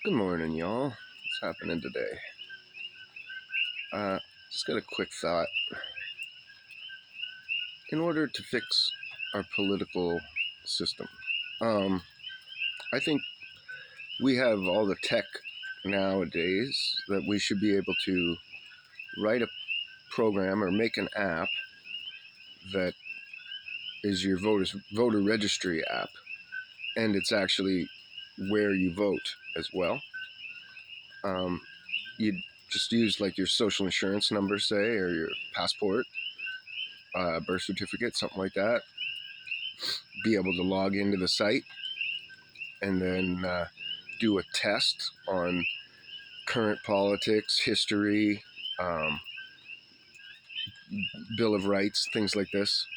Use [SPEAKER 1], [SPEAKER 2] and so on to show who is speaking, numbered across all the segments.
[SPEAKER 1] Good morning, y'all. What's happening today? Just got a quick thought. In order to fix our political system, I think we have all the tech nowadays that we should be able to write a program or make an app that is your voter registry app, and it's actually where you vote as well. You'd just use like your social insurance number, say, or your passport, birth certificate, something like that. Be able to log into the site and then do a test on current politics, history, um, Bill of Rights, things like this.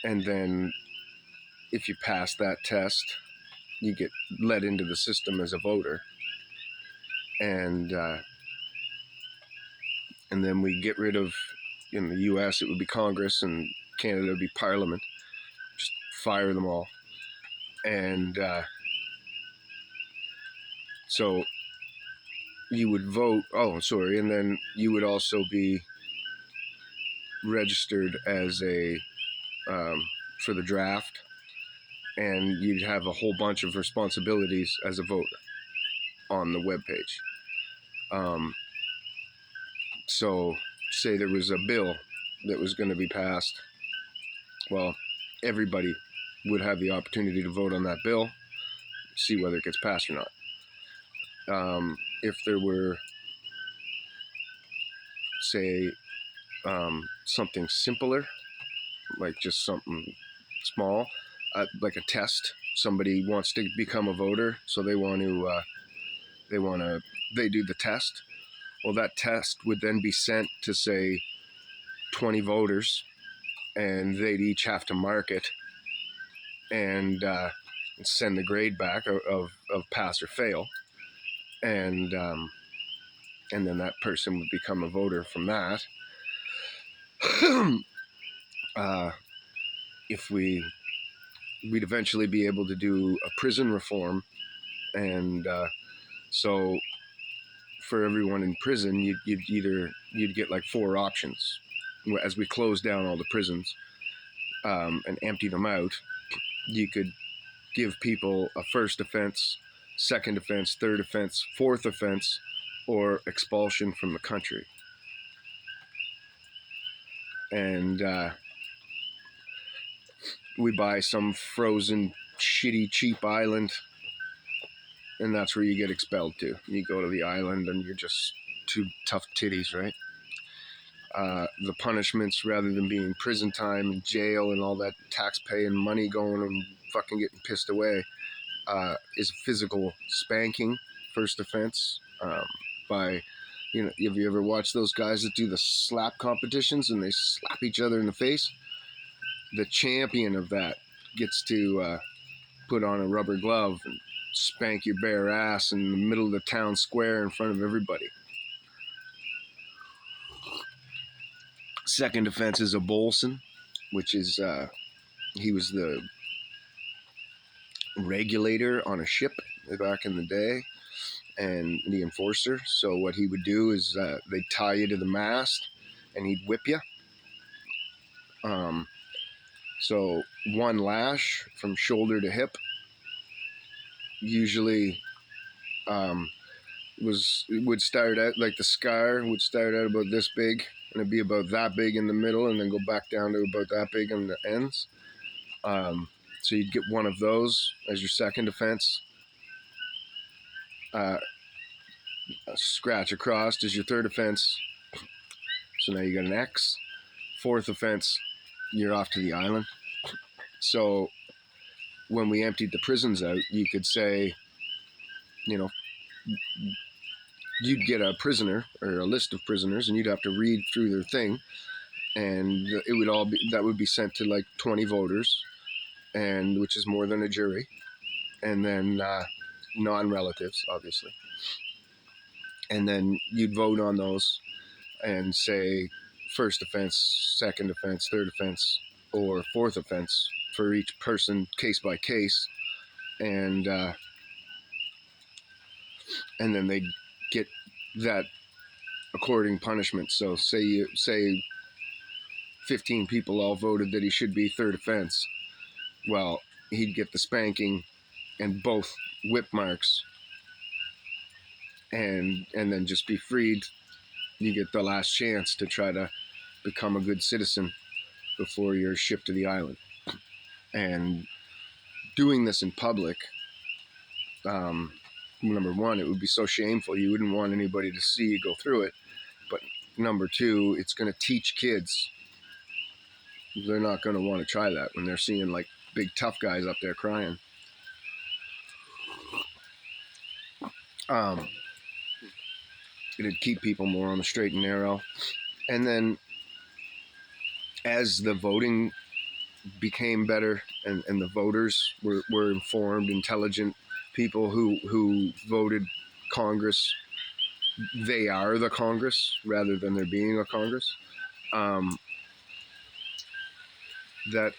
[SPEAKER 1] And then if you pass that test, you get let into the system as a voter. And then we get rid of, in the US, it would be Congress, and Canada would be Parliament. Just fire them all. And so you would vote. And then you would also be registered as for the draft, and you'd have a whole bunch of responsibilities as a voter on the webpage. So say there was a bill that was going to be passed. Well, everybody would have the opportunity to vote on that bill, see whether it gets passed or not. If there were, say, something simpler, like just something small, like a test. Somebody wants to become a voter, so they do the test. Well, that test would then be sent to, say, 20 voters, and they'd each have to mark it and send the grade back of pass or fail, and then that person would become a voter from that. If we'd eventually be able to do a prison reform, and so for everyone in prison, you'd get like 4 options as we close down all the prisons and empty them out. You could give people a first offense, second offense, third offense, fourth offense, or expulsion from the country. And we buy some frozen, shitty, cheap island, and that's where you get expelled to. You go to the island and you're just two tough titties, right? The punishments, rather than being prison time and jail and all that tax-paying money going and fucking getting pissed away, is physical spanking, first offense, by, have you ever watched those guys that do the slap competitions and they slap each other in the face? The champion of that gets to put on a rubber glove and spank your bare ass in the middle of the town square in front of everybody. Second offense is a Bolson, which is he was the regulator on a ship back in the day, and the enforcer. So what he would do is they'd tie you to the mast and he'd whip you. So 1 lash from shoulder to hip usually would start out, like the scar would start out about this big, and it'd be about that big in the middle, and then go back down to about that big on the ends. So you'd get 1 of those as your second offense. A scratch across is your third offense. So now you got an X. Fourth offense, you're off to the island. So when we emptied the prisons out, you could say, you'd get a prisoner or a list of prisoners, and you'd have to read through their thing, and that would be sent to like 20 voters, and which is more than a jury, and then non-relatives, obviously, and then you'd vote on those and say first offense, second offense, third offense, or fourth offense for each person, case by case, and and then they get that according punishment. So say 15 people all voted that he should be third offense. Well, he'd get the spanking and both whip marks, and then just be freed. You get the last chance to try to become a good citizen before you're shipped to the island. And doing this in public, number one, it would be so shameful. You wouldn't want anybody to see you go through it. But number two, it's going to teach kids. They're not going to want to try that when they're seeing like big tough guys up there crying. It'd keep people more on the straight and narrow. And then as the voting became better and the voters were informed, intelligent people who voted Congress, they are the Congress rather than there being a Congress, that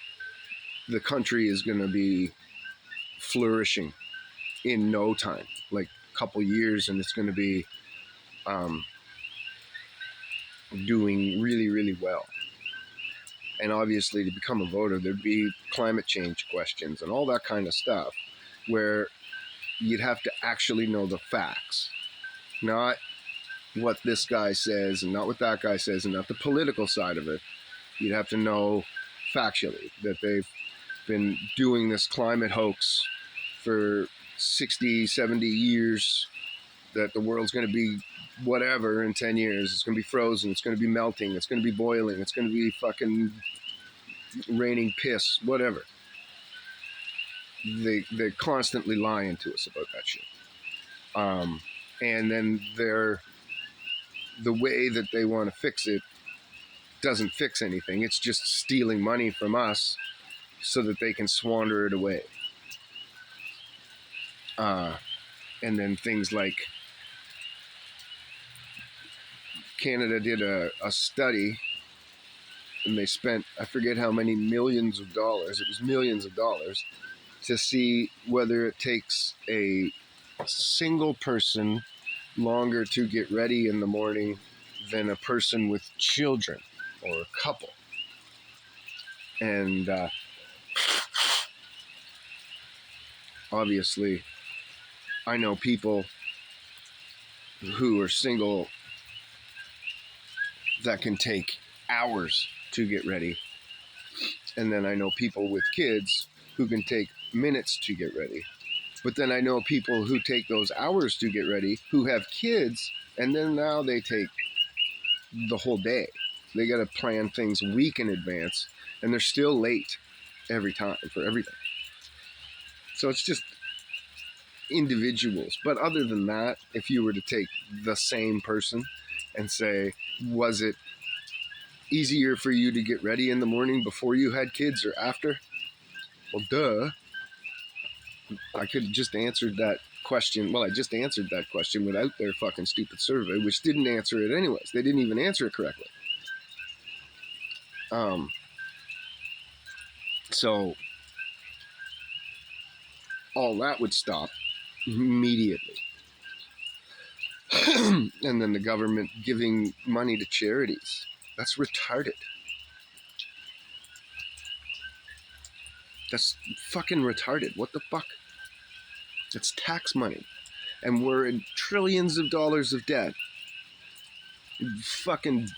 [SPEAKER 1] the country is going to be flourishing in no time, like a couple years, and it's going to be doing really, really well. And obviously, to become a voter, there'd be climate change questions and all that kind of stuff, where you'd have to actually know the facts, not what this guy says and not what that guy says and not the political side of it. You'd have to know factually that they've been doing this climate hoax for 60, 70 years, that the world's going to be whatever in 10 years. It's going to be frozen. It's going to be melting. It's going to be boiling. It's going to be fucking raining piss, whatever. They're constantly lying to us about that shit. And then the way that they want to fix it doesn't fix anything. It's just stealing money from us so that they can squander it away. And then things like Canada did a study, and they spent, I forget how many millions of dollars, it was millions of dollars, to see whether it takes a single person longer to get ready in the morning than a person with children or a couple. And obviously, I know people who are single that can take hours to get ready. And then I know people with kids who can take minutes to get ready. But then I know people who take those hours to get ready, who have kids, and then now they take the whole day. They got to plan things a week in advance, and they're still late every time for everything. So it's just individuals. But other than that, if you were to take the same person and say, was it easier for you to get ready in the morning before you had kids or after? Well, duh. I could have just answered that question. Well, I just answered that question without their fucking stupid survey, which didn't answer it anyways. They didn't even answer it correctly. So all that would stop immediately. And then the government giving money to charities. That's retarded. That's fucking retarded. What the fuck? It's tax money. And we're in trillions of dollars of debt. Fucking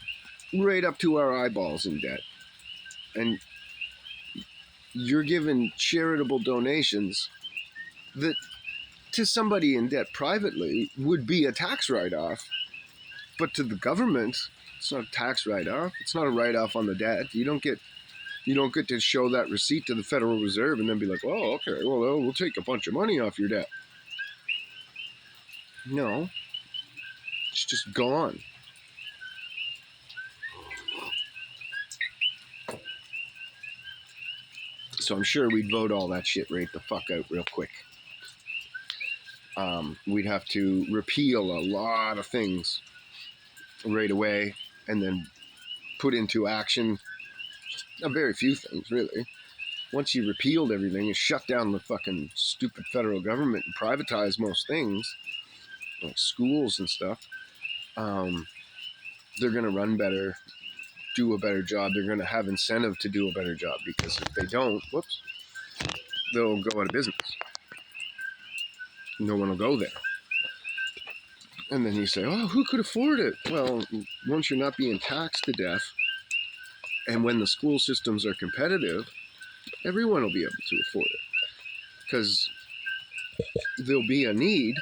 [SPEAKER 1] right up to our eyeballs in debt. And you're giving charitable donations that to somebody in debt privately would be a tax write-off. But to the government, it's not a tax write-off. It's not a write-off on the debt. You don't get to show that receipt to the Federal Reserve and then be like, oh, okay, well, we'll take a bunch of money off your debt. No. It's just gone. So I'm sure we'd vote all that shit right the fuck out real quick. We'd have to repeal a lot of things right away and then put into action a very few things, really. Once you repealed everything and shut down the fucking stupid federal government and privatized most things, like schools and stuff, they're going to run better, do a better job. They're going to have incentive to do a better job, because if they don't, they'll go out of business. No one will go there. And then you say, oh, who could afford it? Well, once you're not being taxed to death, and when the school systems are competitive, everyone will be able to afford it, because there'll be a need.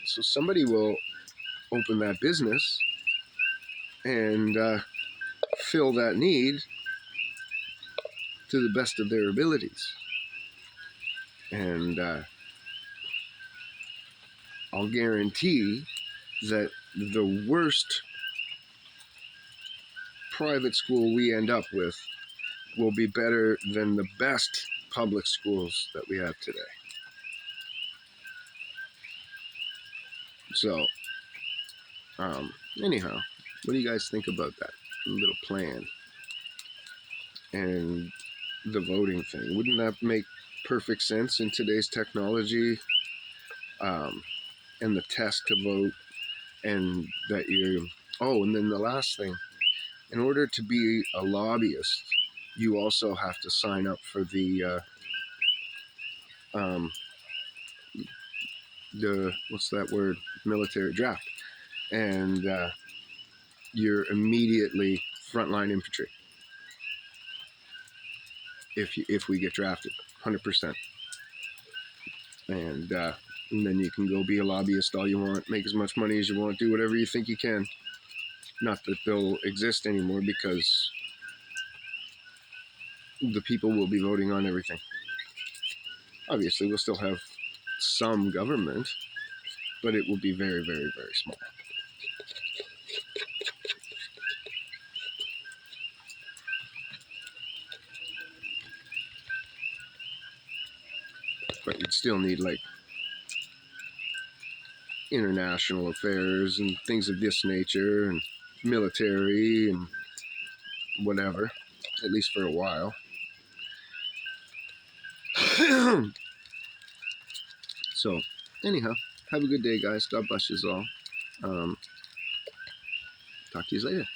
[SPEAKER 1] So somebody will open that business and fill that need to the best of their abilities. And I'll guarantee that the worst private school we end up with will be better than the best public schools that we have today. So, anyhow, what do you guys think about that little plan and the voting thing? Wouldn't that make perfect sense in today's technology? And the test to vote, and that you, oh, and then the last thing, in order to be a lobbyist, you also have to sign up for the what's that word, military draft, and you're immediately frontline infantry if we get drafted, 100%. And then you can go be a lobbyist all you want, make as much money as you want, do whatever you think you can. Not that they'll exist anymore, because the people will be voting on everything. Obviously, we'll still have some government, but it will be very, very, very small. But you'd still need, like, international affairs and things of this nature, and military and whatever, at least for a while. So, anyhow, have a good day, guys. God bless you all. Talk to you later.